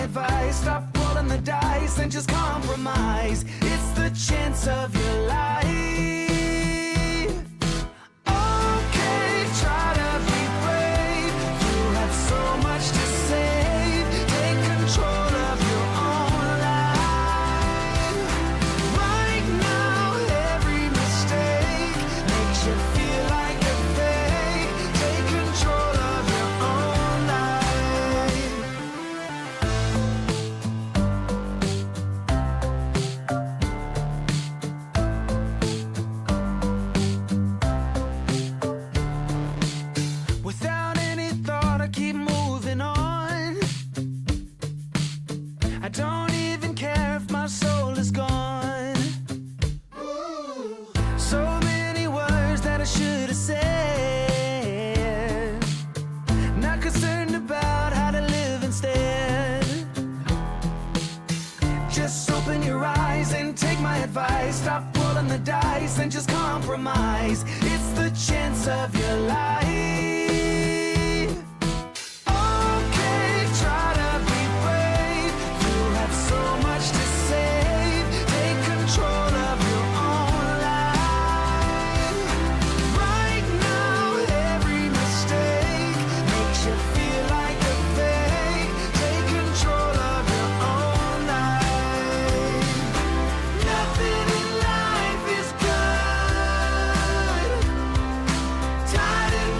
advice, stop rolling the dice and just compromise. It's the chance of your life. Okay, try to be brave. You have so much to save. Take control of your own life. Right now, every mistake makes you feel like a fake. Take control of your own life. Without any thought, I keep moving on. I don't even care if my soul is gone. So many words that I should have said. Not concerned about how to live instead. Just open your eyes and take my advice. Stop rolling the dice and just compromise. It's the chance of your life. Okay, try to be brave. You have so much to save. Take control of your own life. Right now, every mistake makes you feel like a fake. Take control of your own life. Nothing in life is good. Tied in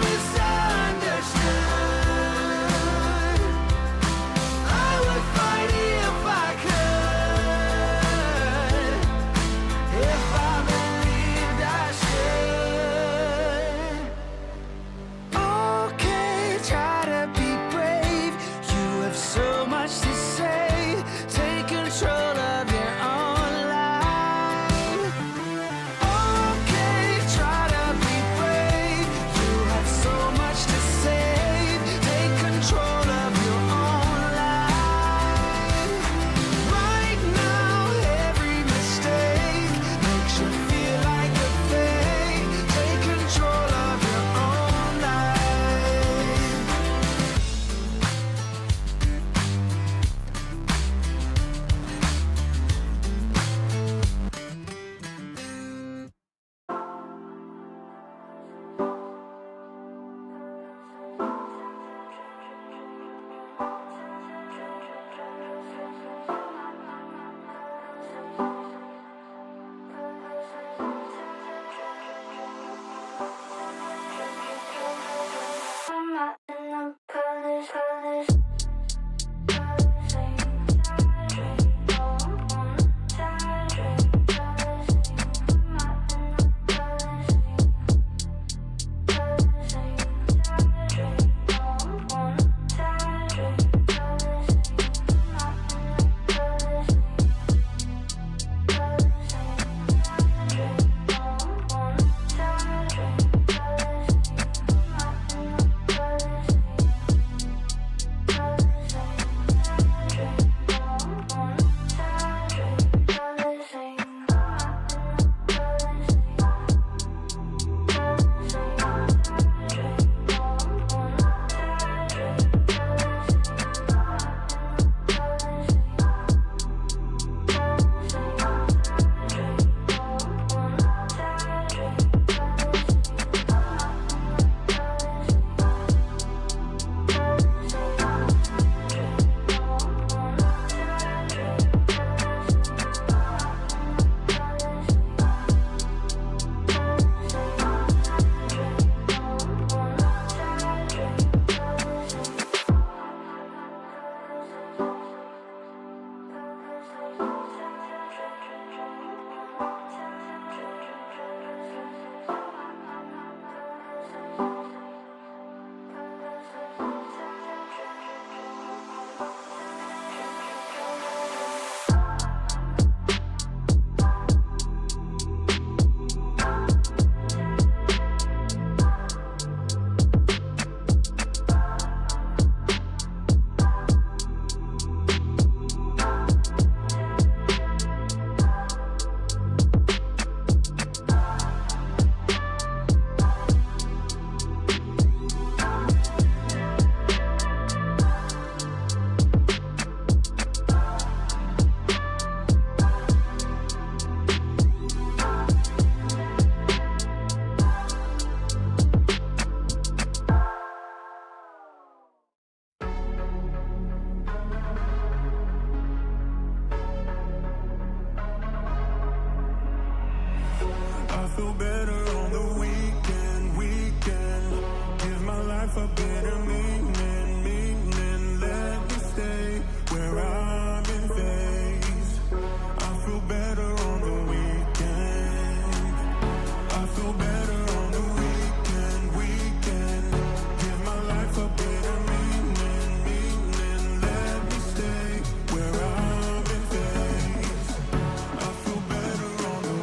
a better meaning. Let me stay where I'm in phase. I feel better on the weekend. I feel better on the weekend. Give my life a better meaning. Let me stay where I'm in phase. I feel better on the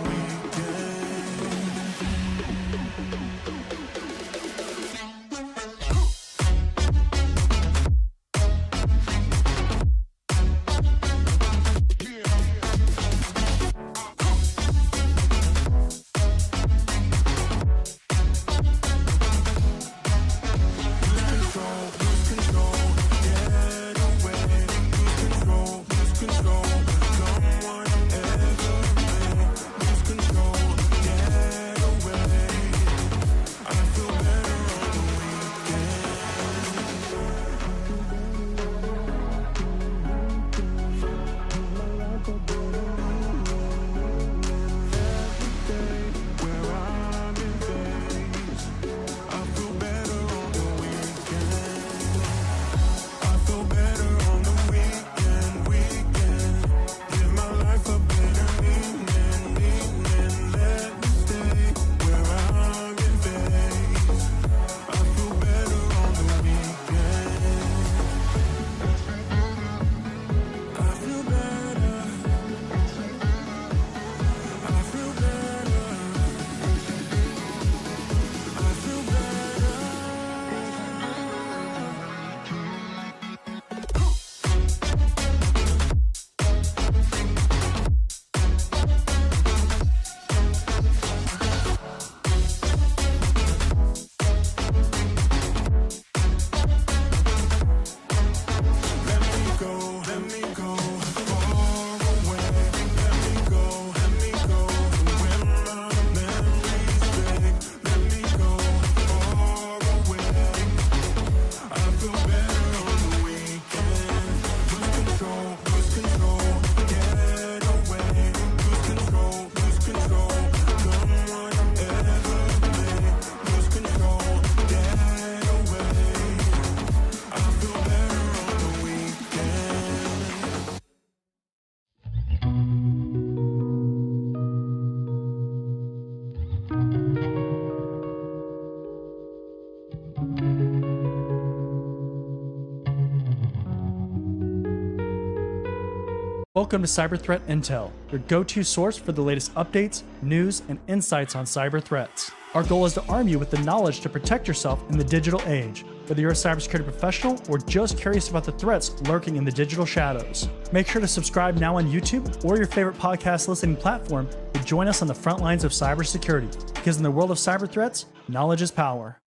Welcome to Cyber Threat Intel, your go-to source for the latest updates, news, and insights on cyber threats. Our goal is to arm you with the knowledge to protect yourself in the digital age, whether you're a cybersecurity professional or just curious about the threats lurking in the digital shadows. Make sure to subscribe now on YouTube or your favorite podcast listening platform to join us on the front lines of cybersecurity, because in the world of cyber threats, knowledge is power.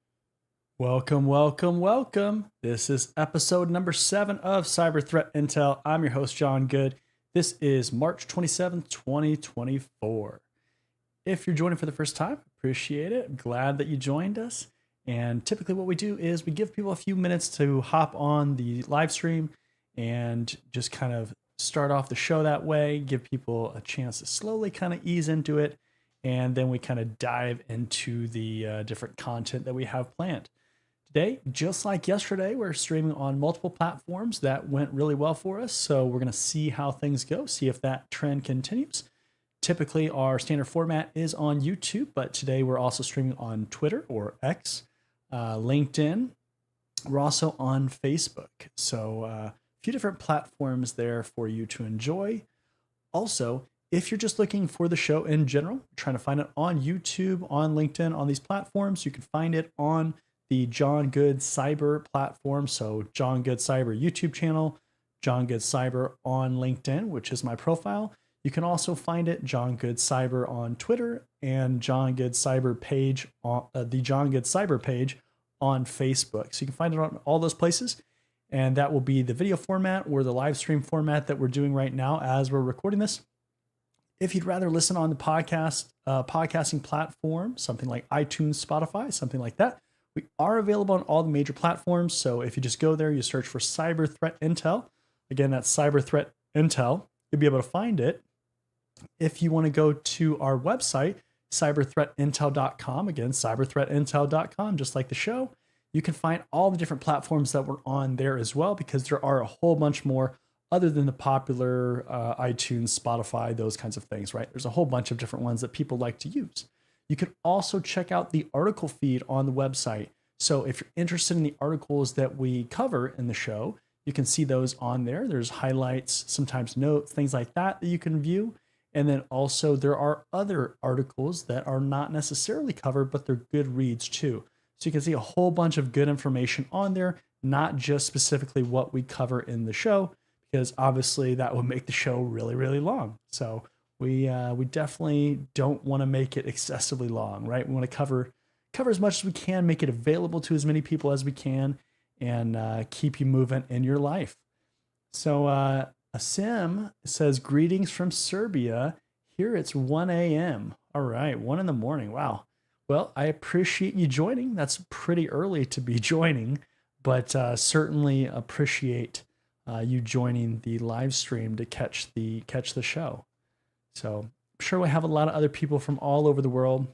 Welcome, welcome, welcome. This is episode number 7 of Cyber Threat Intel. I'm your host, John Good. This is March 27th, 2024. If you're joining for the first time, appreciate it. I'm glad that you joined us. And typically what we do is we give people a few minutes to hop on the live stream and just kind of start off the show that way, give people a chance to slowly kind of ease into it. And then we kind of dive into the different content that we have planned. Today, just like yesterday, we're streaming on multiple platforms. That went really well for us. So we're going to see how things go, see if that trend continues. Typically, our standard format is on YouTube, but today we're also streaming on Twitter or X, LinkedIn. We're also on Facebook. So a few different platforms there for you to enjoy. Also, if you're just looking for the show in general, trying to find it on YouTube, on LinkedIn, on these platforms, you can find it on the John Good Cyber platform. So John Good Cyber YouTube channel, John Good Cyber on LinkedIn, which is my profile. You can also find it John Good Cyber on Twitter and John Good Cyber page on the John Good Cyber page on Facebook. So you can find it on all those places. And that will be the video format or the live stream format that we're doing right now as we're recording this. If you'd rather listen on the podcasting platform, something like iTunes, Spotify, something like that, we are available on all the major platforms. So if you just go there, you search for Cyber Threat Intel. Again, that's Cyber Threat Intel. You'll be able to find it. If you want to go to our website, cyberthreatintel.com, again, cyberthreatintel.com, just like the show, You can find all the different platforms that we're on there as well, because there are a whole bunch more other than the popular iTunes, Spotify, those kinds of things, right? There's a whole bunch of different ones that people like to use. You can also check out the article feed on the website. So if you're interested in the articles that we cover in the show, you can see those on there. There's highlights, sometimes notes, things like that you can view. And then also there are other articles that are not necessarily covered, but they're good reads too. So you can see a whole bunch of good information on there, not just specifically what we cover in the show, because obviously that would make the show really, really long. So we definitely don't want to make it excessively long, right? We want to cover as much as we can, make it available to as many people as we can, and keep you moving in your life. So Asim says, greetings from Serbia. Here it's 1 a.m. All right, 1 in the morning. Wow. Well, I appreciate you joining. That's pretty early to be joining, but certainly appreciate you joining the live stream to catch the show. So I'm sure we have a lot of other people from all over the world.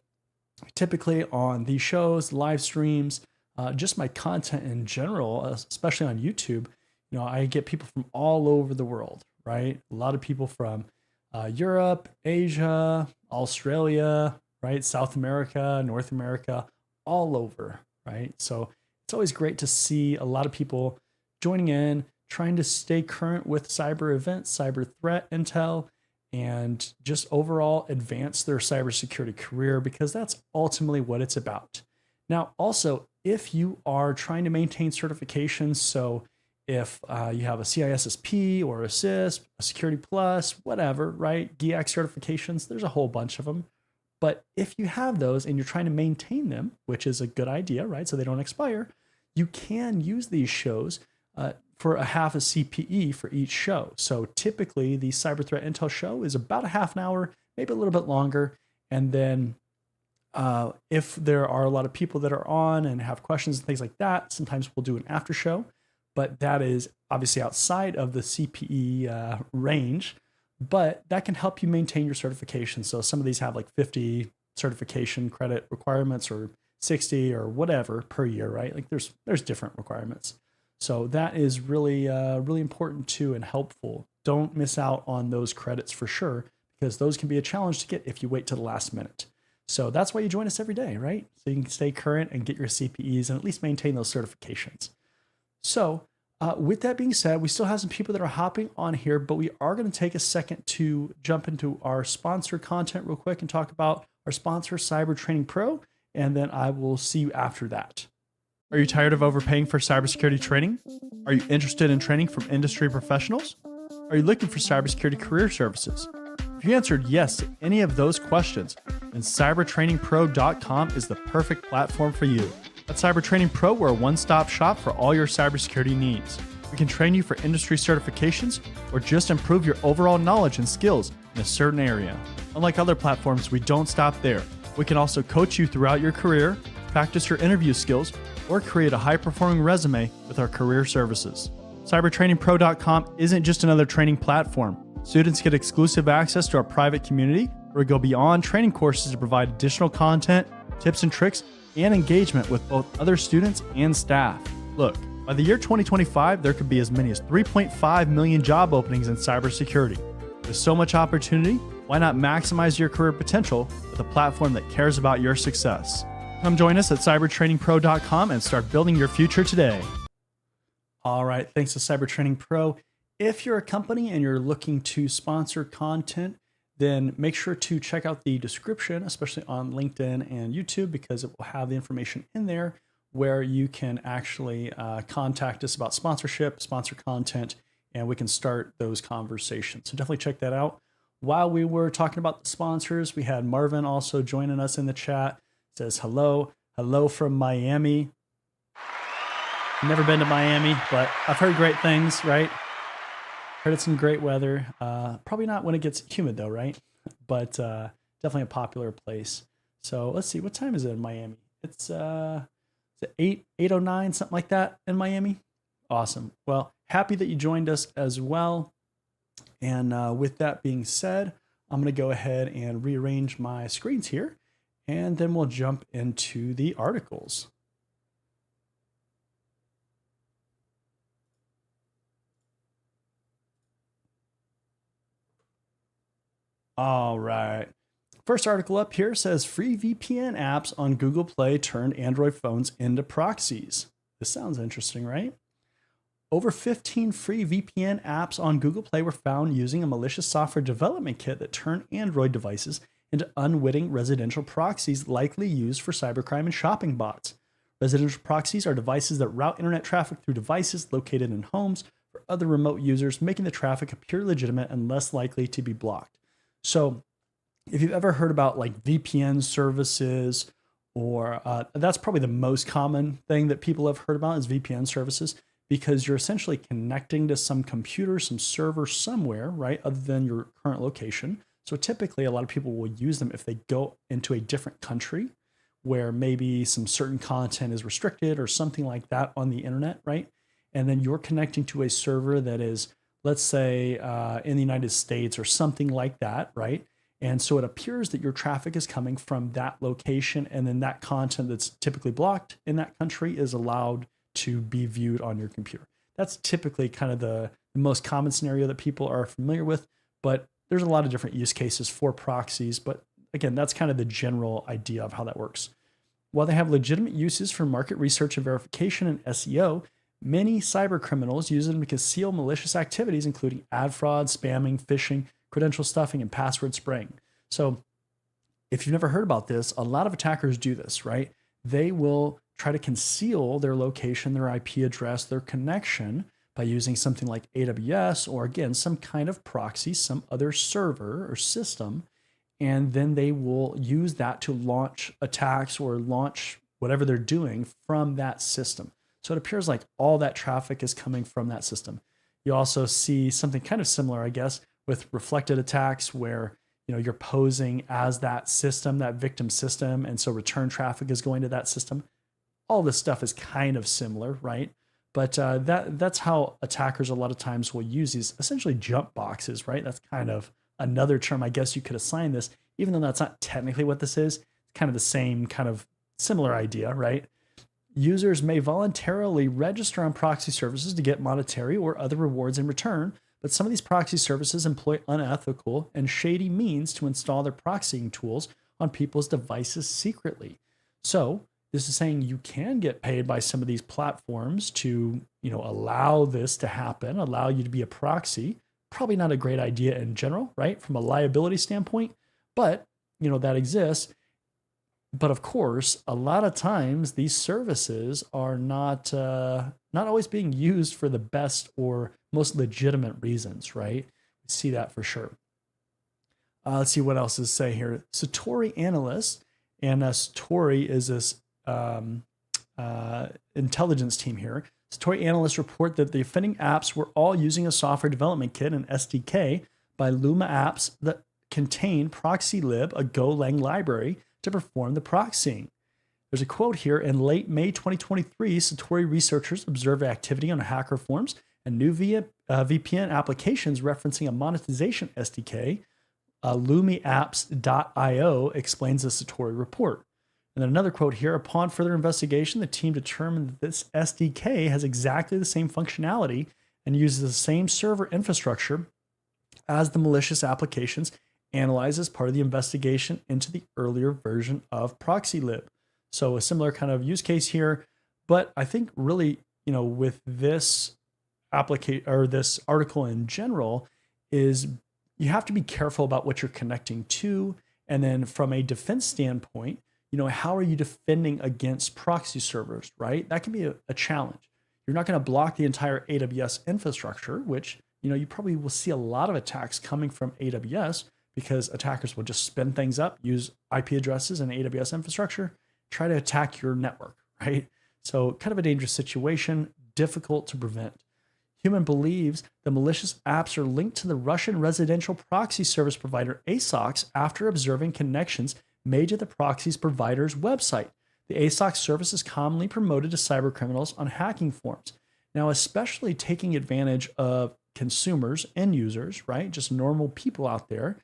Typically on these shows, live streams, just my content in general, especially on YouTube, you know, I get people from all over the world, right? A lot of people from Europe, Asia, Australia, right? South America, North America, all over, right? So it's always great to see a lot of people joining in, trying to stay current with cyber events, cyber threat intel, and just overall advance their cybersecurity career, because that's ultimately what it's about. Now, also, if you are trying to maintain certifications, so if you have a CISSP or a CISP, a Security Plus, whatever, right? GIAC certifications, there's a whole bunch of them. But if you have those and you're trying to maintain them, which is a good idea, right? So they don't expire, you can use these shows for a half a CPE for each show. So typically the Cyber Threat Intel show is about a half an hour, maybe a little bit longer. And then if there are a lot of people that are on and have questions and things like that, sometimes we'll do an after show, but that is obviously outside of the CPE range, but that can help you maintain your certification. So some of these have like 50 certification credit requirements or 60 or whatever per year, right? Like there's different requirements. So that is really, really important too and helpful. Don't miss out on those credits for sure, because those can be a challenge to get if you wait to the last minute. So that's why you join us every day, right? So you can stay current and get your CPEs and at least maintain those certifications. So with that being said, we still have some people that are hopping on here, but we are going to take a second to jump into our sponsor content real quick and talk about our sponsor, Cyber Training Pro, and then I will see you after that. Are you tired of overpaying for cybersecurity training? Are you interested in training from industry professionals? Are you looking for cybersecurity career services? If you answered yes to any of those questions, then cybertrainingpro.com is the perfect platform for you. At Cyber Training Pro, we're a one-stop shop for all your cybersecurity needs. We can train you for industry certifications or just improve your overall knowledge and skills in a certain area. Unlike other platforms, we don't stop there. We can also coach you throughout your career, practice your interview skills, or create a high-performing resume with our career services. CybertrainingPro.com isn't just another training platform. Students get exclusive access to our private community, where we go beyond training courses to provide additional content, tips and tricks, and engagement with both other students and staff. Look, by the year 2025, there could be as many as 3.5 million job openings in cybersecurity. With so much opportunity, why not maximize your career potential with a platform that cares about your success? Come join us at cybertrainingpro.com and start building your future today. All right, thanks to Cyber Training Pro. If you're a company and you're looking to sponsor content, then make sure to check out the description, especially on LinkedIn and YouTube, because it will have the information in there where you can actually contact us about sponsorship, sponsor content, and we can start those conversations. So definitely check that out. While we were talking about the sponsors, we had Marvin also joining us in the chat. It says hello from Miami. Never been to Miami, but I've heard great things, right? Heard it's some great weather. Probably not when it gets humid though, right? But definitely a popular place. So let's see, what time is it in Miami? It's 8:09, something like that in Miami. Awesome. Well, happy that you joined us as well. And with that being said, I'm going to go ahead and rearrange my screens here, and then we'll jump into the articles. All right. First article up here says free VPN apps on Google Play turned Android phones into proxies. This sounds interesting, right? Over 15 free VPN apps on Google Play were found using a malicious software development kit that turned Android devices into unwitting residential proxies likely used for cybercrime and shopping bots. Residential proxies are devices that route internet traffic through devices located in homes for other remote users, making the traffic appear legitimate and less likely to be blocked. So, if you've ever heard about like VPN services, or that's probably the most common thing that people have heard about is VPN services, because you're essentially connecting to some computer, some server somewhere, right, other than your current location. So typically, a lot of people will use them if they go into a different country where maybe some certain content is restricted or something like that on the internet, right? And then you're connecting to a server that is, let's say, in the United States or something like that, right? And so it appears that your traffic is coming from that location, and then that content that's typically blocked in that country is allowed to be viewed on your computer. That's typically kind of the most common scenario that people are familiar with, but there's a lot of different use cases for proxies. But again, that's kind of the general idea of how that works. While they have legitimate uses for market research and verification and SEO, many cyber criminals use them to conceal malicious activities, including ad fraud, spamming, phishing, credential stuffing, and password spraying. So if you've never heard about this, a lot of attackers do this, right? They will try to conceal their location, their IP address, their connection by using something like AWS or, again, some kind of proxy, some other server or system. And then they will use that to launch attacks or launch whatever they're doing from that system. So it appears like all that traffic is coming from that system. You also see something kind of similar, I guess, with reflected attacks where you're posing as that system, that victim system, and so return traffic is going to that system. All this stuff is kind of similar, right? But that's how attackers a lot of times will use these essentially jump boxes, right? That's kind of another term I guess you could assign this, even though that's not technically what this is. It's kind of the same kind of similar idea, right? Users may voluntarily register on proxy services to get monetary or other rewards in return, but some of these proxy services employ unethical and shady means to install their proxying tools on people's devices secretly. So this is saying you can get paid by some of these platforms to, allow this to happen, allow you to be a proxy. Probably not a great idea in general, right? From a liability standpoint, but that exists. But of course, a lot of times these services are not always being used for the best or most legitimate reasons, right? We see that for sure. Let's see what else is say here. Satori analysts, and Satori is this intelligence team here. Satori analysts report that the offending apps were all using a software development kit, an SDK, by Luma Apps that contain ProxyLib, a Golang library, to perform the proxying. There's a quote here. In late May 2023, Satori researchers observed activity on hacker forums and new VPN applications referencing a monetization SDK. LumiApps.io explains the Satori report. And then another quote here. Upon further investigation, the team determined that this SDK has exactly the same functionality and uses the same server infrastructure as the malicious applications analyzed as part of the investigation into the earlier version of ProxyLib. So a similar kind of use case here, but I think really, with this application or this article in general, is you have to be careful about what you're connecting to, and then from a defense standpoint, how are you defending against proxy servers, right? That can be a challenge. You're not going to block the entire AWS infrastructure, which you probably will see a lot of attacks coming from AWS, because attackers will just spin things up, use IP addresses and AWS infrastructure, try to attack your network, right? So kind of a dangerous situation, difficult to prevent. Human believes the malicious apps are linked to the Russian residential proxy service provider ASOX after observing connections made to the proxy's provider's website. The ASOX service is commonly promoted to cybercriminals on hacking forums. Now, especially taking advantage of consumers, end users, right? Just normal people out there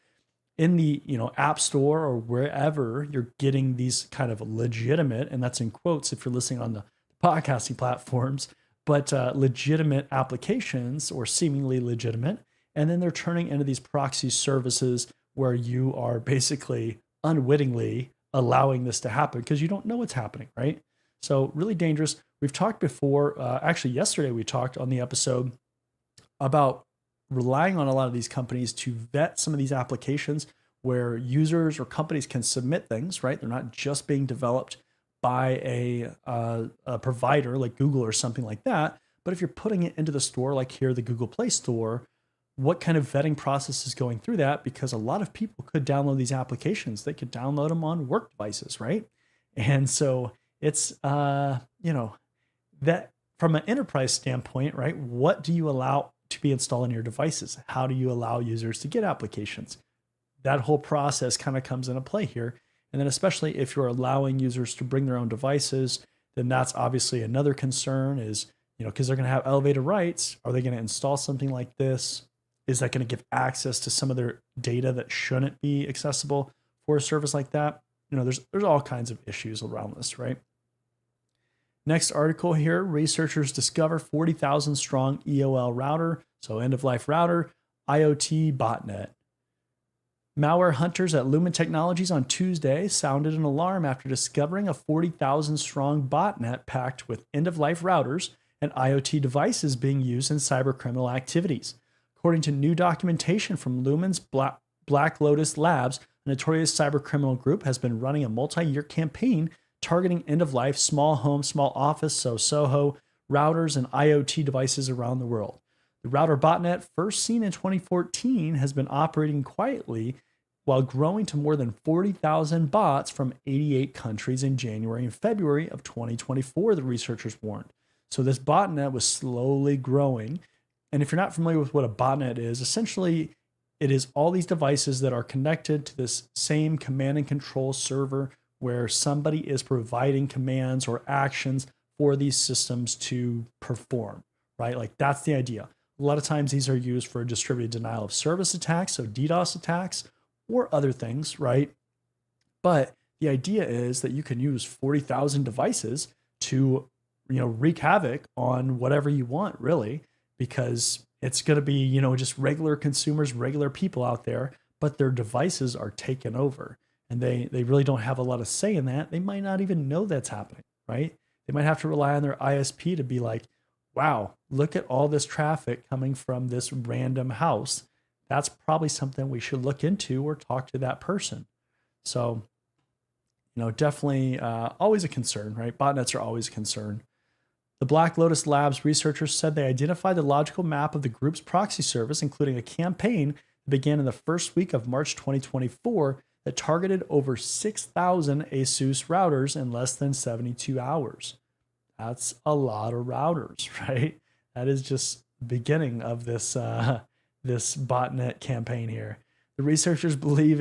in the app store or wherever you're getting these kind of legitimate, and that's in quotes if you're listening on the podcasting platforms, but legitimate applications or seemingly legitimate. And then they're turning into these proxy services where you are basically unwittingly allowing this to happen because you don't know what's happening, right? So really dangerous. We've talked before, actually yesterday we talked on the episode about relying on a lot of these companies to vet some of these applications where users or companies can submit things, right? They're not just being developed by a provider like Google or something like that. But if you're putting it into the store, like here, the Google Play Store, what kind of vetting process is going through that? Because a lot of people could download these applications. They could download them on work devices, right? And so it's, that from an enterprise standpoint, right? What do you allow to be installed on your devices? How do you allow users to get applications? That whole process kind of comes into play here. And then especially if you're allowing users to bring their own devices, then that's obviously another concern is, because they're going to have elevated rights. Are they going to install something like this? Is that going to give access to some of their data that shouldn't be accessible for a service like that? There's all kinds of issues around this, right? Next article here, researchers discover 40,000 strong EOL router, so end-of-life router, IoT botnet. Malware hunters at Lumen Technologies on Tuesday sounded an alarm after discovering a 40,000 strong botnet packed with end-of-life routers and IoT devices being used in cybercriminal activities. According to new documentation from Lumen's Black Lotus Labs, a notorious cybercriminal group has been running a multi-year campaign targeting end-of-life small home, small office, so SOHO, routers and IoT devices around the world. The router botnet, first seen in 2014, has been operating quietly while growing to more than 40,000 bots from 88 countries in January and February of 2024, the researchers warned. So this botnet was slowly growing. And if you're not familiar with what a botnet is, essentially it is all these devices that are connected to this same command and control server where somebody is providing commands or actions for these systems to perform, right? Like that's the idea. A lot of times these are used for distributed denial of service attacks, so DDoS attacks, or other things, right? But the idea is that you can use 40,000 devices to, wreak havoc on whatever you want, really, because it's going to be, just regular consumers, regular people out there, but their devices are taken over. And they really don't have a lot of say in that. They might not even know that's happening, right? They might have to rely on their ISP to be like, wow, look at all this traffic coming from this random house. That's probably something we should look into or talk to that person. So, definitely always a concern, right? Botnets are always a concern. The Black Lotus Labs researchers said they identified the logical map of the group's proxy service, including a campaign that began in the first week of March 2024 that targeted over 6,000 ASUS routers in less than 72 hours. That's a lot of routers, right? That is just the beginning of this this botnet campaign here. The researchers believe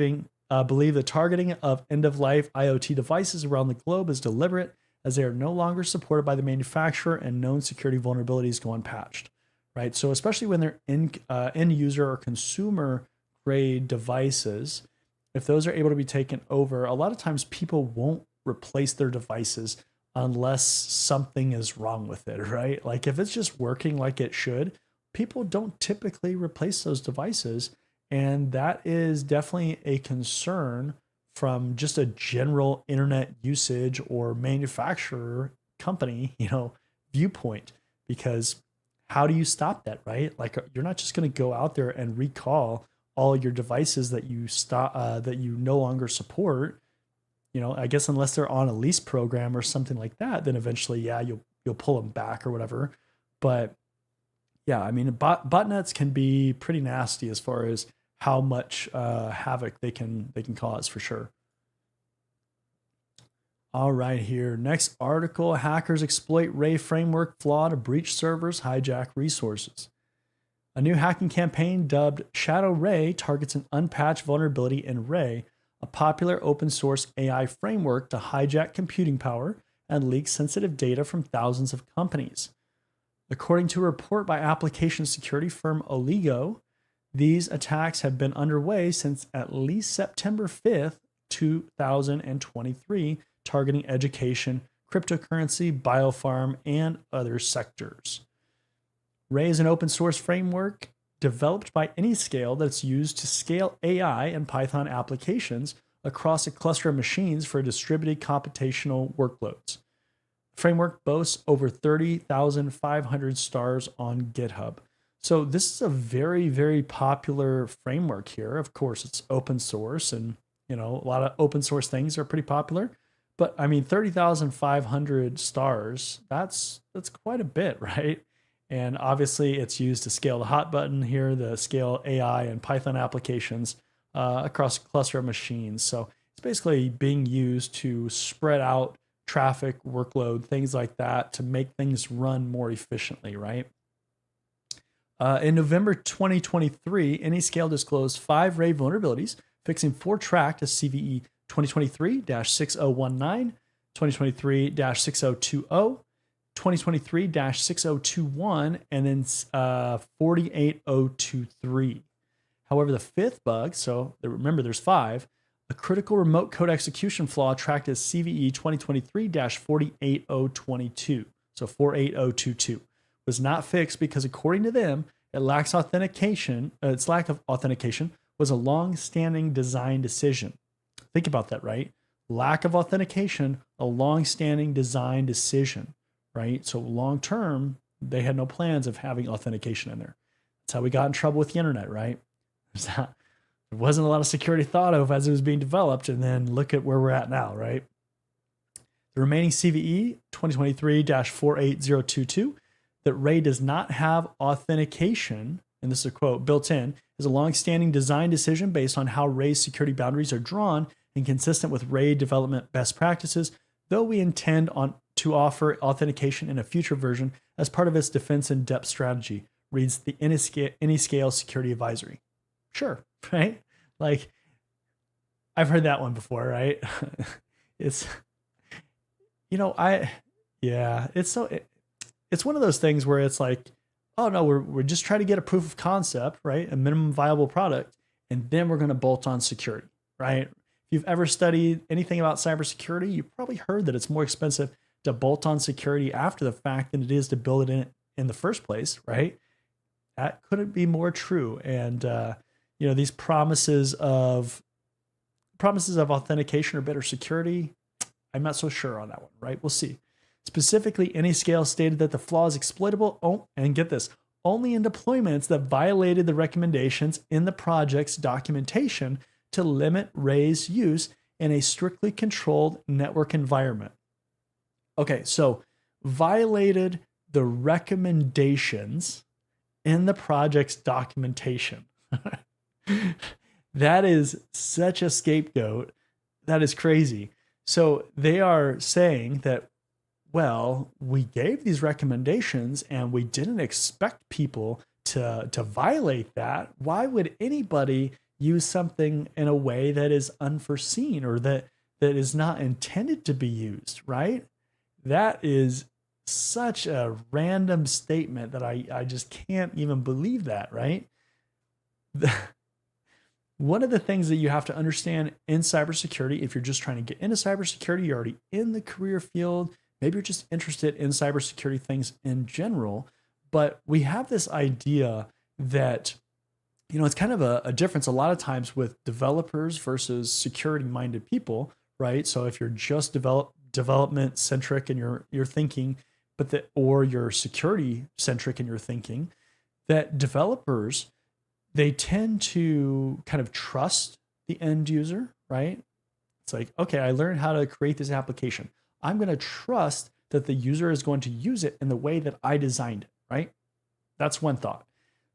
the targeting of end-of-life IoT devices around the globe is deliberate, as they are no longer supported by the manufacturer and known security vulnerabilities go unpatched, right? So especially when they're end user or consumer grade devices, if those are able to be taken over, a lot of times people won't replace their devices unless something is wrong with it, right? Like if it's just working like it should, people don't typically replace those devices. And that is definitely a concern from just a general internet usage or manufacturer company, viewpoint, because how do you stop that, right? Like you're not just going to go out there and recall all your devices that you no longer support. I guess unless they're on a lease program or something like that, then eventually, you'll pull them back or whatever. But yeah, I mean, botnets can be pretty nasty as far as how much havoc they can cause for sure. All right, here. Next article, hackers exploit Ray framework flaw to breach servers, hijack resources. A new hacking campaign dubbed Shadow Ray targets an unpatched vulnerability in Ray, a popular open source AI framework to hijack computing power and leak sensitive data from thousands of companies. According to a report by application security firm Oligo, these attacks have been underway since at least September 5th, 2023, targeting education, cryptocurrency, biopharm, and other sectors. Ray is an open source framework developed by Anyscale that's used to scale AI and Python applications across a cluster of machines for distributed computational workloads. The framework boasts over 30,500 stars on GitHub. So this is a very, very popular framework here. Of course, it's open source, and a lot of open source things are pretty popular. But I mean, 30,500 stars, that's quite a bit, right? And obviously it's used to scale the hot button here, the scale AI and Python applications across a cluster of machines. So it's basically being used to spread out traffic, workload, things like that to make things run more efficiently, right? In November 2023, Anyscale disclosed 5 RAID vulnerabilities, fixing 4 tracked as CVE 2023-6019, 2023-6020, 2023-6021, and then 48023. However, the 5th bug, so remember there's 5, a critical remote code execution flaw tracked as CVE 2023-48022, so 48022, was not fixed because according to them, its lack of authentication was a long-standing design decision. Think about that, right? Lack of authentication, a long-standing design decision, right? So long-term, they had no plans of having authentication in there. That's how we got in trouble with the internet, right? There wasn't a lot of security thought of as it was being developed, and then look at where we're at now, right? The remaining CVE 2023-48022 that RAID does not have authentication, and this is a quote, built in, is a long-standing design decision based on how RAID's security boundaries are drawn and consistent with RAID development best practices, though we intend to offer authentication in a future version as part of its defense in depth strategy, reads the Anyscale Security Advisory. Sure, right? Like, I've heard that one before, right? It's one of those things where it's like, oh no, we're just trying to get a proof of concept, right? A minimum viable product, and then we're going to bolt on security, right? If you've ever studied anything about cybersecurity, you probably heard that it's more expensive to bolt on security after the fact than it is to build it in the first place, right? That couldn't be more true. And these promises of authentication or better security, I'm not so sure on that one, right? We'll see. Specifically, Anyscale stated that the flaw is exploitable, and get this, only in deployments that violated the recommendations in the project's documentation to limit RAID's use in a strictly controlled network environment. Okay, so violated the recommendations in the project's documentation. That is such a scapegoat. That is crazy. So they are saying that, well, we gave these recommendations and we didn't expect people to violate that. Why would anybody use something in a way that is unforeseen or that is not intended to be used, right? That is such a random statement that I just can't even believe that, right? One of the things that you have to understand in cybersecurity, if you're just trying to get into cybersecurity, you're already in the career field, maybe you're just interested in cybersecurity things in general, but we have this idea that, it's kind of a difference a lot of times with developers versus security-minded people, right? So if you're just development centric in your thinking, or you're security centric in your thinking, that developers, they tend to kind of trust the end user, right? It's like, okay, I learned how to create this application. I'm going to trust that the user is going to use it in the way that I designed it, right? That's one thought.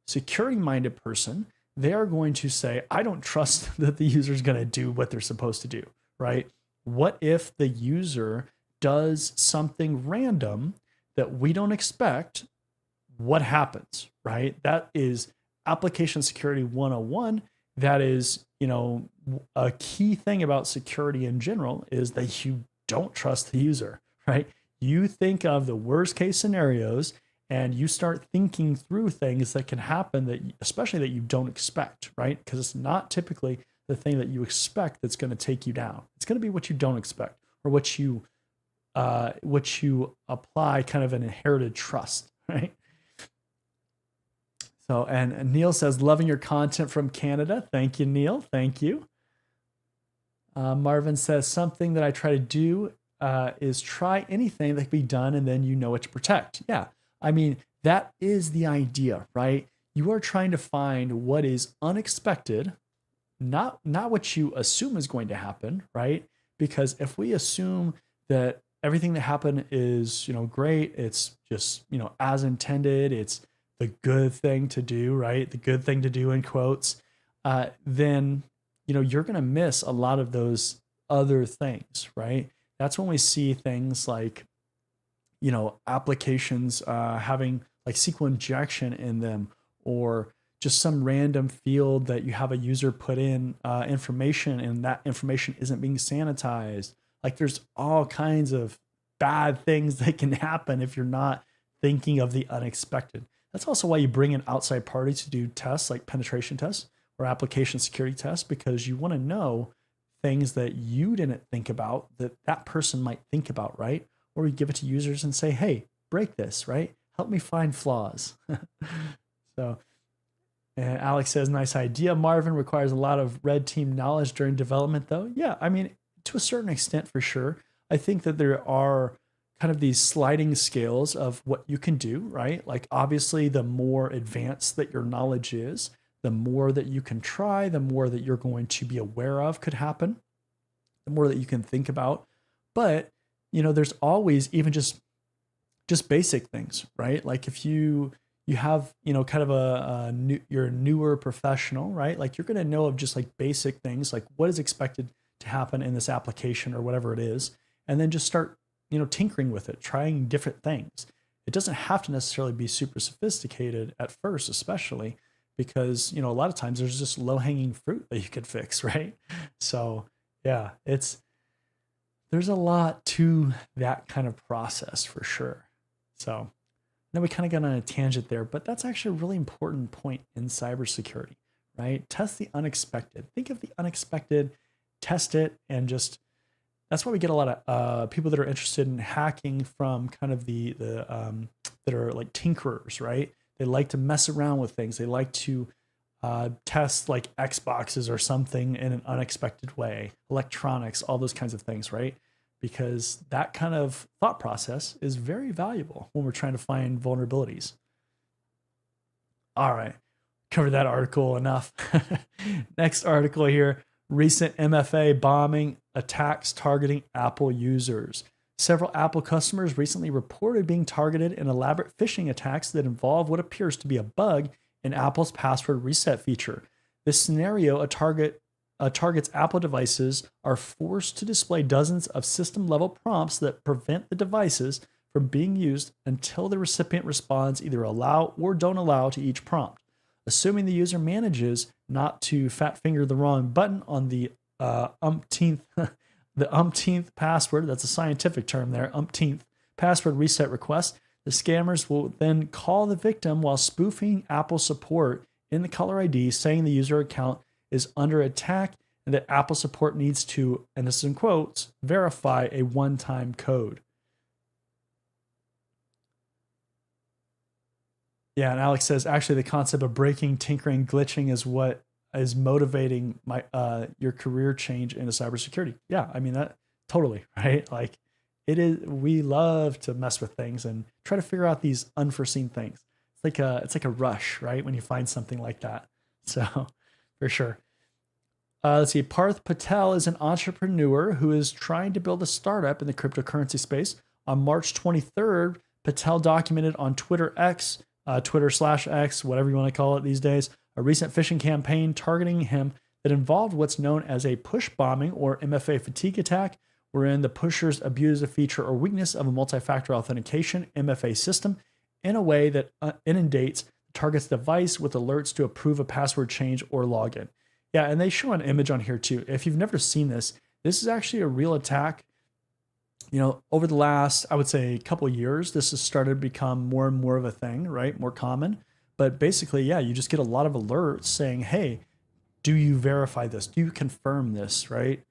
Security-minded person, they are going to say, I don't trust that the user is going to do what they're supposed to do, right? What if the user does something random that we don't expect? What happens, right? That is application security 101. That is, a key thing about security in general is that you don't trust the user, right? You think of the worst case scenarios and you start thinking through things that can happen especially that you don't expect, right? Because it's not typically the thing that you expect that's going to take you down. It's going to be what you don't expect, or what you apply kind of an inherited trust, right? So, and Neil says, loving your content from Canada. Thank you, Neil. Thank you. Marvin says, something that I try to do is try anything that can be done and then you know what to protect. Yeah. I mean, that is the idea, right? You are trying to find what is unexpected, not what you assume is going to happen, right? Because if we assume that everything that happened is, great, it's just, as intended, it's the good thing to do, right? The good thing to do in quotes, then, you're going to miss a lot of those other things, right? That's when we see things like, applications having like SQL injection in them, or just some random field that you have a user put in information and that information isn't being sanitized. Like there's all kinds of bad things that can happen if you're not thinking of the unexpected. That's also why you bring in outside parties to do tests like penetration tests or application security tests, because you want to know things that you didn't think about that person might think about, right? Or you give it to users and say, hey, break this, right? Help me find flaws. So, and Alex says, nice idea. Marvin, requires a lot of red team knowledge during development, though. Yeah, I mean, to a certain extent, for sure. I think that there are kind of these sliding scales of what you can do, right? Like, obviously, the more advanced that your knowledge is, the more that you can try, the more that you're going to be aware of could happen, the more that you can think about. But, there's always even just basic things, right? Like if you have, kind of you're a newer professional, right? Like you're going to know of just like basic things, like what is expected to happen in this application or whatever it is. And then just start, tinkering with it, trying different things. It doesn't have to necessarily be super sophisticated at first, especially because, a lot of times there's just low hanging fruit that you could fix, right? So yeah, there's a lot to that kind of process for sure. So then we kind of got on a tangent there, but that's actually a really important point in cybersecurity, right? Test the unexpected. Think of the unexpected, test it, and just that's why we get a lot of people that are interested in hacking from kind of the that are like tinkerers, right? They like to mess around with things. They like to test like Xboxes or something in an unexpected way, electronics, all those kinds of things, right? Because that kind of thought process is very valuable when we're trying to find vulnerabilities. All right, covered that article enough. Next article here, recent MFA bombing attacks targeting Apple users. Several Apple customers recently reported being targeted in elaborate phishing attacks that involve what appears to be a bug in Apple's password reset feature. This scenario, targets Apple devices are forced to display dozens of system-level prompts that prevent the devices from being used until the recipient responds either allow or don't allow to each prompt. Assuming the user manages not to fat finger the wrong button on the umpteenth password, that's a scientific term there, umpteenth password reset request, the scammers will then call the victim while spoofing Apple support in the caller ID, saying the user account is under attack and that Apple support needs to, and this is in quotes, verify a one-time code. Yeah, and Alex says, actually, the concept of breaking, tinkering, glitching is what is motivating my your career change into cybersecurity. Yeah, I mean, that totally, right? Like it is, we love to mess with things and try to figure out these unforeseen things. It's like a rush, right? When you find something like that. So for sure. Let's see. Parth Patel is an entrepreneur who is trying to build a startup in the cryptocurrency space. On March 23rd, Patel documented on Twitter X, Twitter/X, whatever you want to call it these days, a recent phishing campaign targeting him that involved what's known as a push bombing or MFA fatigue attack, wherein the pushers abuse a feature or weakness of a multi-factor authentication MFA system in a way that inundates the target's device with alerts to approve a password change or login. Yeah, and they show an image on here too. If you've never seen this, this is actually a real attack. Over the last, I would say, couple of years, this has started to become more and more of a thing, right? More common. But basically, yeah, you just get a lot of alerts saying, hey, do you verify this? Do you confirm this, right?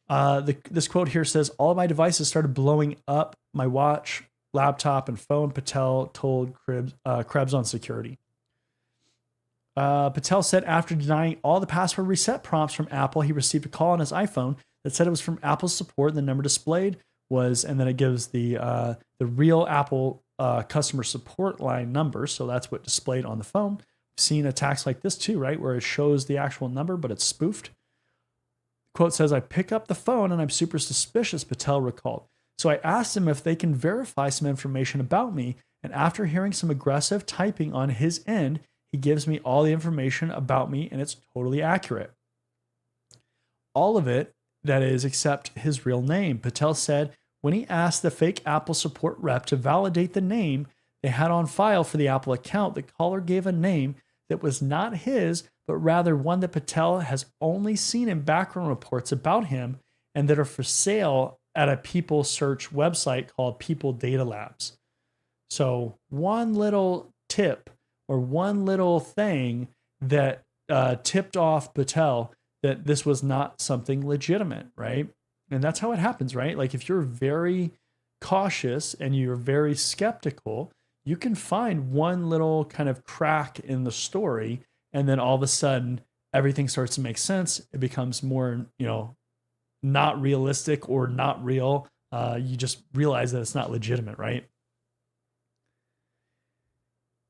This quote here says, all of my devices started blowing up, my watch, laptop, and phone, Patel told Krebs on Security. Patel said after denying all the password reset prompts from Apple, he received a call on his iPhone that said it was from Apple's support, and the number displayed was, and then it gives the real Apple customer support line number. So that's what displayed on the phone. I've seen attacks like this too, right? Where it shows the actual number, but it's spoofed. Quote says, I pick up the phone and I'm super suspicious, Patel recalled. So I asked him if they can verify some information about me. And after hearing some aggressive typing on his end, he gives me all the information about me and it's totally accurate. All of it, that is, except his real name. Patel said when he asked the fake Apple support rep to validate the name they had on file for the Apple account, the caller gave a name that was not his, but rather one that Patel has only seen in background reports about him and that are for sale at a people search website called People Data Labs. So one little tip or one little thing that tipped off Patel that this was not something legitimate, right? And that's how it happens, right? Like if you're very cautious and you're very skeptical, you can find one little kind of crack in the story, and then all of a sudden everything starts to make sense. It becomes more, not realistic or not real. You just realize that it's not legitimate, right?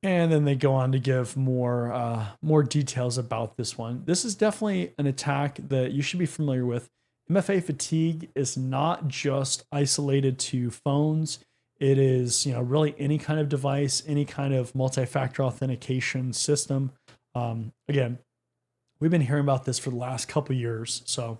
And then they go on to give more details about this one. This is definitely an attack that you should be familiar with. MFA fatigue is not just isolated to phones. It is, really any kind of device, any kind of multi-factor authentication system. Again, we've been hearing about this for the last couple years. So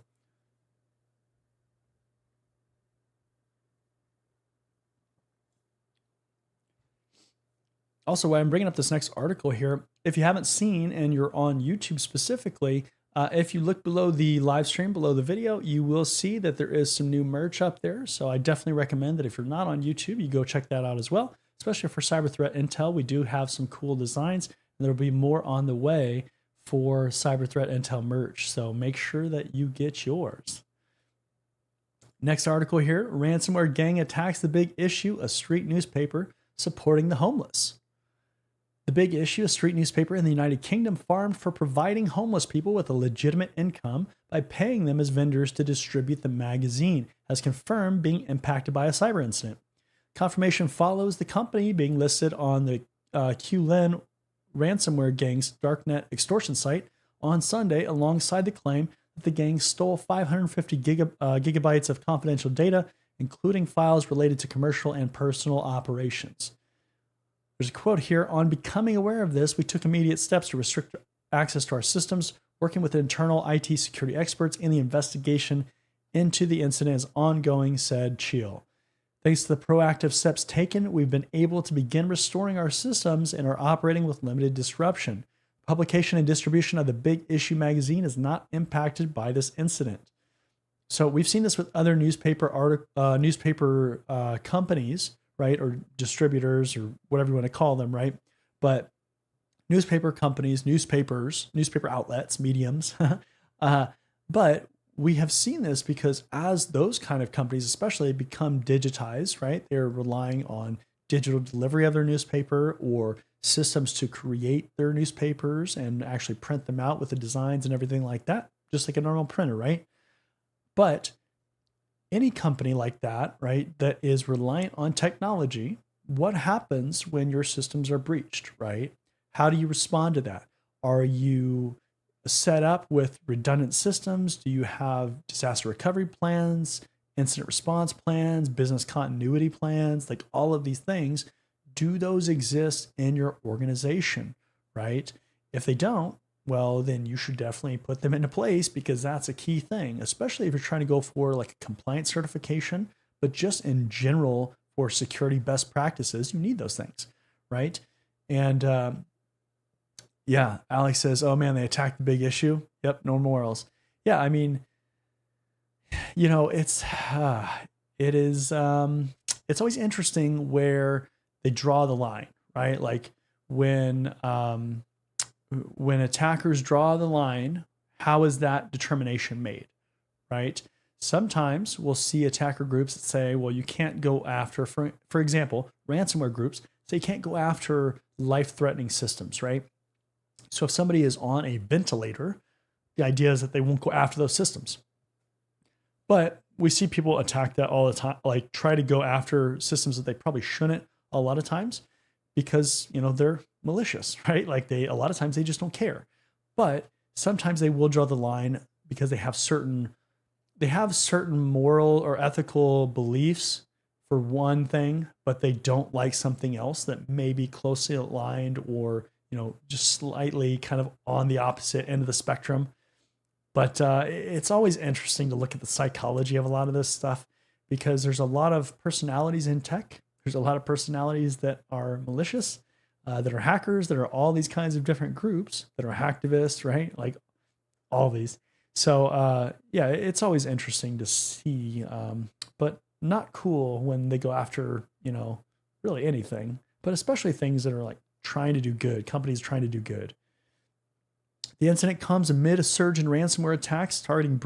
also, why I'm bringing up this next article here, if you haven't seen and you're on YouTube specifically, if you look below the live stream, below the video, you will see that there is some new merch up there. So I definitely recommend that if you're not on YouTube, you go check that out as well, especially for cyber threat intel. We do have some cool designs, and there'll be more on the way for cyber threat intel merch. So make sure that you get yours. Next article here, ransomware gang attacks the big issue, a street newspaper supporting the homeless. The Big Issue, a street newspaper in the United Kingdom, farmed for providing homeless people with a legitimate income by paying them as vendors to distribute the magazine, has confirmed being impacted by a cyber incident. Confirmation follows the company being listed on the QLen ransomware gang's darknet extortion site on Sunday, alongside the claim that the gang stole 550 gigabytes of confidential data, including files related to commercial and personal operations. There's a quote here, on becoming aware of this, we took immediate steps to restrict access to our systems, working with internal IT security experts, and the investigation into the incident is ongoing, said Cheel. Thanks to the proactive steps taken, we've been able to begin restoring our systems and are operating with limited disruption. Publication and distribution of the Big Issue magazine is not impacted by this incident. So we've seen this with other newspaper companies, right, or distributors, or whatever you want to call them, right? But newspaper companies, newspaper outlets, mediums. But we have seen this because as those kind of companies, especially, become digitized, right? They're relying on digital delivery of their newspaper or systems to create their newspapers and actually print them out with the designs and everything like that, just like a normal printer, right? But any company like that, right, that is reliant on technology, what happens when your systems are breached, right? How do you respond to that? Are you set up with redundant systems? Do you have disaster recovery plans, incident response plans, business continuity plans, like all of these things? Do those exist in your organization, right? If they don't, well, then you should definitely put them into place, because that's a key thing, especially if you're trying to go for like a compliance certification, but just in general for security best practices, you need those things, right? And yeah, Alex says, oh man, they attacked the Big Issue. Yep, no morals. Yeah, I mean, it's always interesting where they draw the line, right? Like when attackers draw the line, how is that determination made, right? Sometimes we'll see attacker groups that say, well, you can't go after, for example, ransomware groups say you can't go after life-threatening systems, right? So if somebody is on a ventilator, the idea is that they won't go after those systems. But we see people attack that all the time, like try to go after systems that they probably shouldn't a lot of times because, they're malicious, right? Like a lot of times they just don't care. But sometimes they will draw the line because they have certain moral or ethical beliefs for one thing, but they don't like something else that may be closely aligned or, just slightly kind of on the opposite end of the spectrum. But it's always interesting to look at the psychology of a lot of this stuff because there's a lot of personalities in tech. There's a lot of personalities that are malicious, that are hackers, that are all these kinds of different groups, that are hacktivists, right? Like all these. So yeah, it's always interesting to see, but not cool when they go after, really anything, but especially things that are like trying to do good, companies trying to do good. The incident comes amid a surge in ransomware attacks targeting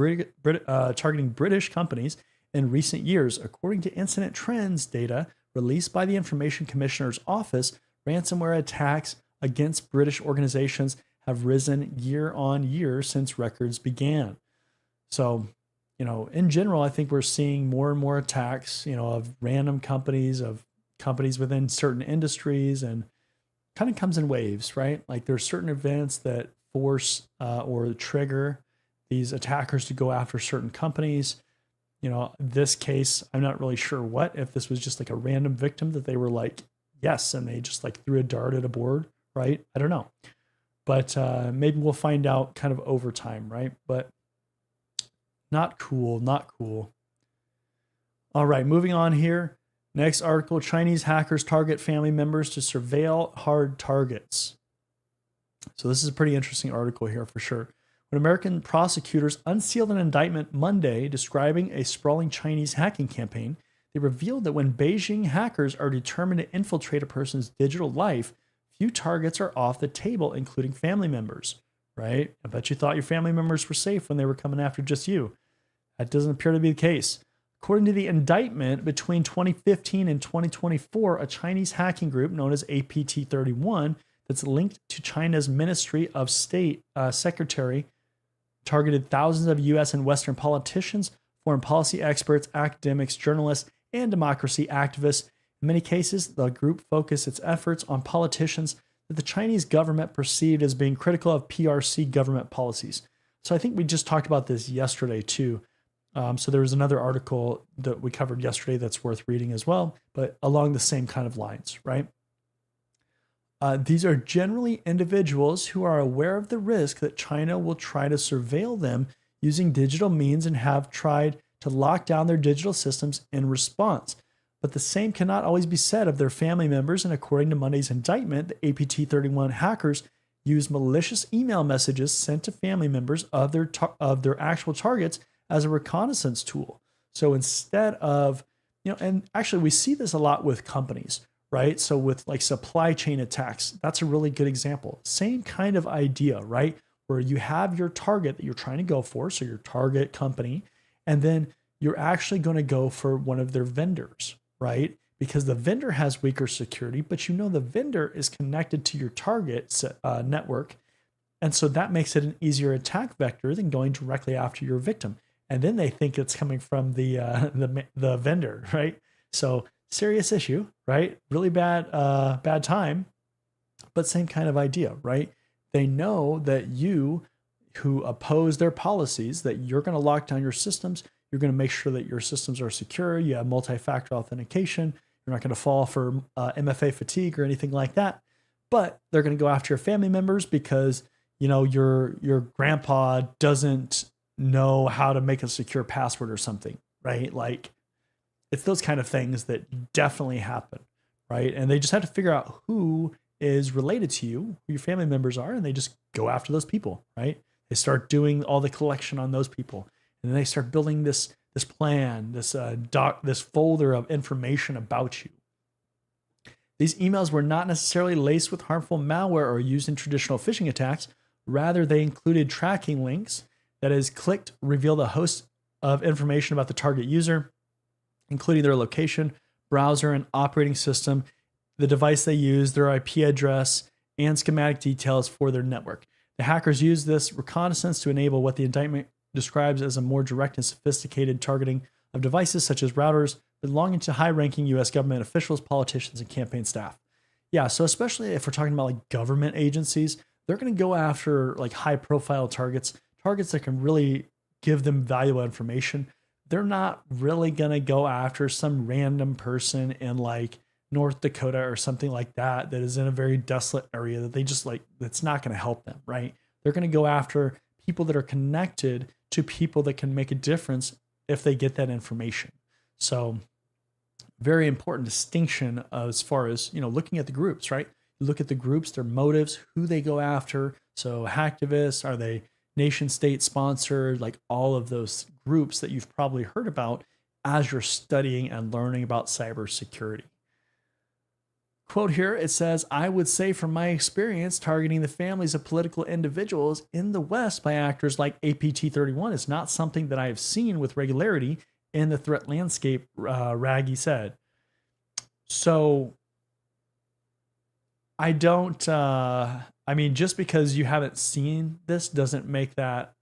British companies in recent years. According to incident trends data released by the Information Commissioner's Office, ransomware attacks against British organizations have risen year on year since records began. So, in general, I think we're seeing more and more attacks, of random companies, of companies within certain industries, and kind of comes in waves, right? Like there's certain events that force or trigger these attackers to go after certain companies. This case, I'm not really sure if this was just like a random victim that they were like, yes, and they just like threw a dart at a board, right? I don't know. But maybe we'll find out kind of over time, right? But not cool, not cool. All right, moving on here. Next article, Chinese hackers target family members to surveil hard targets. So this is a pretty interesting article here for sure. When American prosecutors unsealed an indictment Monday describing a sprawling Chinese hacking campaign, they revealed that when Beijing hackers are determined to infiltrate a person's digital life, few targets are off the table, including family members, right? I bet you thought your family members were safe when they were coming after just you. That doesn't appear to be the case. According to the indictment, between 2015 and 2024, a Chinese hacking group known as APT31 that's linked to China's Ministry of State Secretary targeted thousands of U.S. and Western politicians, foreign policy experts, academics, journalists, and democracy activists. In many cases, the group focused its efforts on politicians that the Chinese government perceived as being critical of PRC government policies. So I think we just talked about this yesterday too. So there was another article that we covered yesterday that's worth reading as well, but along the same kind of lines, right? These are generally individuals who are aware of the risk that China will try to surveil them using digital means and have tried to lock down their digital systems in response. But the same cannot always be said of their family members, and according to Monday's indictment, the APT31 hackers used malicious email messages sent to family members of their actual targets as a reconnaissance tool. So instead of, and actually we see this a lot with companies, right? So with like supply chain attacks, that's a really good example. Same kind of idea, right? Where you have your target that you're trying to go for, so your target company, and then you're actually going to go for one of their vendors, right? Because the vendor has weaker security, but the vendor is connected to your target network. And so that makes it an easier attack vector than going directly after your victim. And then they think it's coming from the vendor, right? So serious issue, right? Really bad time, but same kind of idea, right? They know that you, who oppose their policies, that you're going to lock down your systems. You're going to make sure that your systems are secure. You have multi-factor authentication. You're not going to fall for MFA fatigue or anything like that. But they're going to go after your family members because your grandpa doesn't know how to make a secure password or something, right? Like it's those kind of things that definitely happen, right? And they just have to figure out who is related to you, who your family members are, and they just go after those people, right? They start doing all the collection on those people, and then they start building this plan, this folder of information about you. These emails were not necessarily laced with harmful malware or used in traditional phishing attacks. Rather, they included tracking links, that is, clicked reveal the host of information about the target user, including their location, browser, and operating system, the device they use, their IP address, and schematic details for their network. The hackers use this reconnaissance to enable what the indictment describes as a more direct and sophisticated targeting of devices such as routers belonging to high-ranking U.S. government officials, politicians, and campaign staff. Yeah, so especially if we're talking about like government agencies, they're going to go after like high-profile targets that can really give them valuable information. They're not really going to go after some random person in like North Dakota or something like that is in a very desolate area that they just like, that's not going to help them, right? They're going to go after people that are connected to people that can make a difference if they get that information. So very important distinction as far as, looking at the groups, right? You look at the groups, their motives, who they go after. So hacktivists, are they nation state sponsored, like all of those groups that you've probably heard about as you're studying and learning about cybersecurity. Quote here, it says, I would say from my experience, targeting the families of political individuals in the West by actors like APT-31 is not something that I have seen with regularity in the threat landscape, Raggy said. So I don't, just because you haven't seen this doesn't make that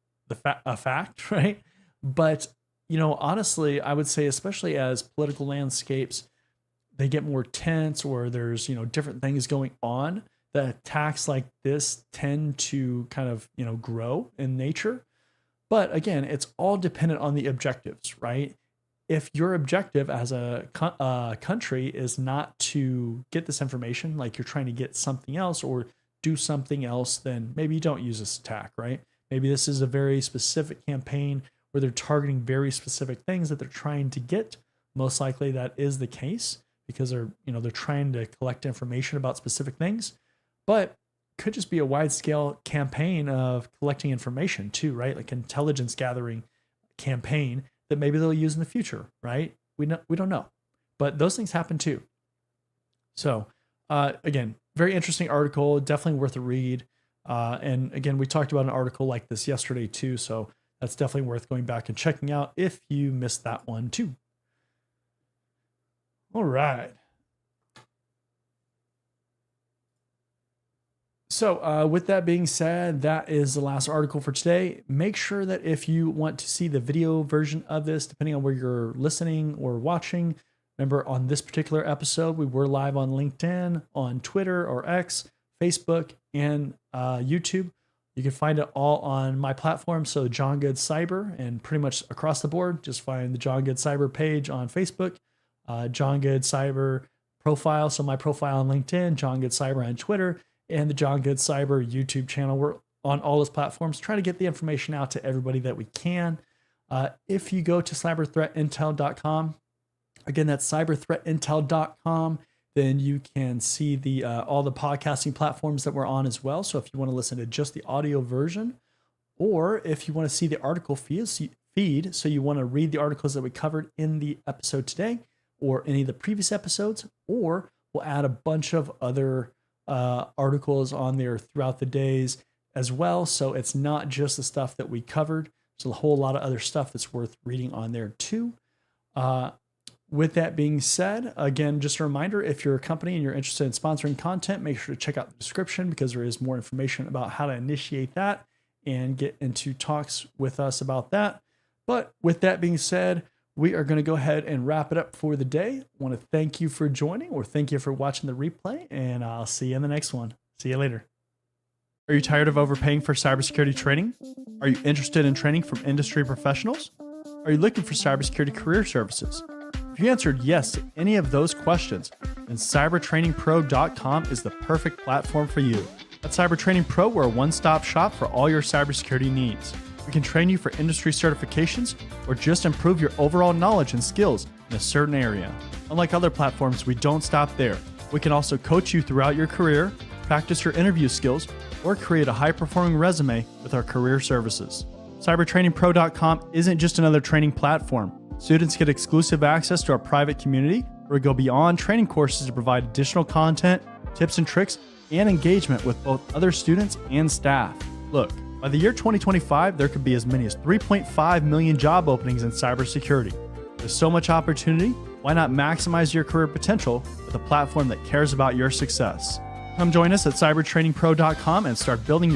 a fact, right? But, honestly, I would say, especially as political landscapes, they get more tense or there's, different things going on, the attacks like this tend to kind of, grow in nature. But again, it's all dependent on the objectives, right? If your objective as a country is not to get this information, like you're trying to get something else or do something else, then maybe you don't use this attack, right? Maybe this is a very specific campaign where they're targeting very specific things that they're trying to get. Most likely that is the case because they're trying to collect information about specific things, but could just be a wide scale campaign of collecting information too, right? Like intelligence gathering campaign that maybe they'll use in the future, right? We don't know, but those things happen too. So again, very interesting article, definitely worth a read. And again, we talked about an article like this yesterday too, so that's definitely worth going back and checking out if you missed that one too. All right. So with that being said, that is the last article for today. Make sure that if you want to see the video version of this, depending on where you're listening or watching, remember on this particular episode, we were live on LinkedIn, on Twitter or X, Facebook, and YouTube. You can find it all on my platform. So John Good Cyber, and pretty much across the board, just find the John Good Cyber page on Facebook, John Good Cyber profile. So my profile on LinkedIn, John Good Cyber on Twitter, and the John Good Cyber YouTube channel. We're on all those platforms, trying to get the information out to everybody that we can. If you go to cyberthreatintel.com, again, that's cyberthreatintel.com, then you can see the all the podcasting platforms that we're on as well. So if you want to listen to just the audio version, or if you want to see the article feed, so you want to read the articles that we covered in the episode today, or any of the previous episodes, or we'll add a bunch of other articles on there throughout the days as well. So it's not just the stuff that we covered. There's a whole lot of other stuff that's worth reading on there too. With that being said, again, just a reminder, if you're a company and you're interested in sponsoring content, make sure to check out the description because there is more information about how to initiate that and get into talks with us about that. But with that being said, we are going to go ahead and wrap it up for the day. I want to thank you for joining, or thank you for watching the replay, and I'll see you in the next one. See you later. Are you tired of overpaying for cybersecurity training? Are you interested in training from industry professionals? Are you looking for cybersecurity career services? If you answered yes to any of those questions, then cybertrainingpro.com is the perfect platform for you. At Cybertraining Pro, we're a one-stop shop for all your cybersecurity needs. We can train you for industry certifications or just improve your overall knowledge and skills in a certain area. Unlike other platforms, we don't stop there. We can also coach you throughout your career, practice your interview skills, or create a high-performing resume with our career services. Cybertrainingpro.com isn't just another training platform. Students get exclusive access to our private community where we go beyond training courses to provide additional content, tips and tricks, and engagement with both other students and staff. Look, by the year 2025, there could be as many as 3.5 million job openings in cybersecurity. With so much opportunity, why not maximize your career potential with a platform that cares about your success? Come join us at cybertrainingpro.com and start building your